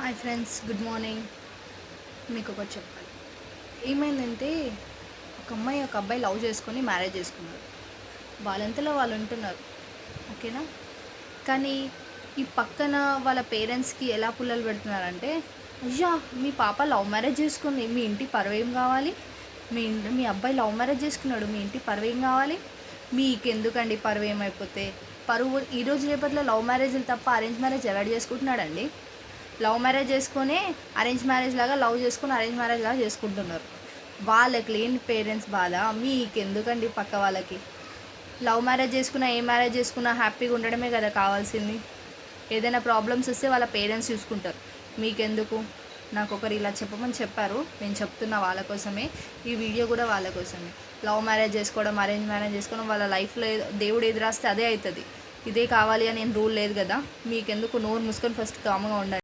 Hi friends, good morning. మీకు ఒకటి చెప్పాలి. ఏమైందంటే ఒక అమ్మాయి ఒక అబ్బాయి లవ్ చేసుకొని మ్యారేజ్ చేసుకున్నారు. వాళ్ళంతలో వాళ్ళు ఉంటున్నారు, ఓకేనా. కానీ ఈ పక్కన వాళ్ళ పేరెంట్స్కి ఎలా పుల్లలు పెడుతున్నారంటే, అయ్యా మీ పాప లవ్ మ్యారేజ్ చేసుకుంది, మీ ఇంటి పరువేం కావాలి, మీ అబ్బాయి లవ్ మ్యారేజ్ చేసుకున్నాడు, మీ ఇంటి పరువేం కావాలి, మీకెందుకండి పరువు ఏమైపోతే. పరువు ఈరోజు రేపట్లో లవ్ మ్యారేజ్లు తప్ప అరేంజ్ మ్యారేజ్ ఎవరు చేసుకుంటున్నాడండి. లవ్ మ్యారేజ్ చేసుకొని అరేంజ్ మ్యారేజ్ లాగా, లవ్ చేసుకొని అరేంజ్ మ్యారేజ్ లాగా చేసుకుంటున్నారు. వాళ్ళకి లేని పేరెంట్స్ బాధ మీకెందుకండి. పక్క వాళ్ళకి లవ్ మ్యారేజ్ చేసుకున్నా, ఏ మ్యారేజ్ చేసుకున్నా హ్యాపీగా ఉండడమే కదా కావాల్సింది. ఏదైనా ప్రాబ్లమ్స్ వస్తే వాళ్ళ పేరెంట్స్ చూసుకుంటారు, మీకెందుకు. నాకు ఒకరు ఇలా చెప్పమని చెప్పారు, నేను చెప్తున్నా వాళ్ళ కోసమే. ఈ వీడియో కూడా వాళ్ళ కోసమే. లవ్ మ్యారేజ్ చేసుకోవడం, అరేంజ్ మ్యారేజ్ చేసుకోవడం వాళ్ళ లైఫ్లో దేవుడు ఏది రాస్తే అదే అవుతుంది. ఇదే కావాలి అని ఏం రూల్ లేదు కదా. మీకెందుకు. నోరు మూసుకొని ఫస్ట్ కామ్గా ఉండండి.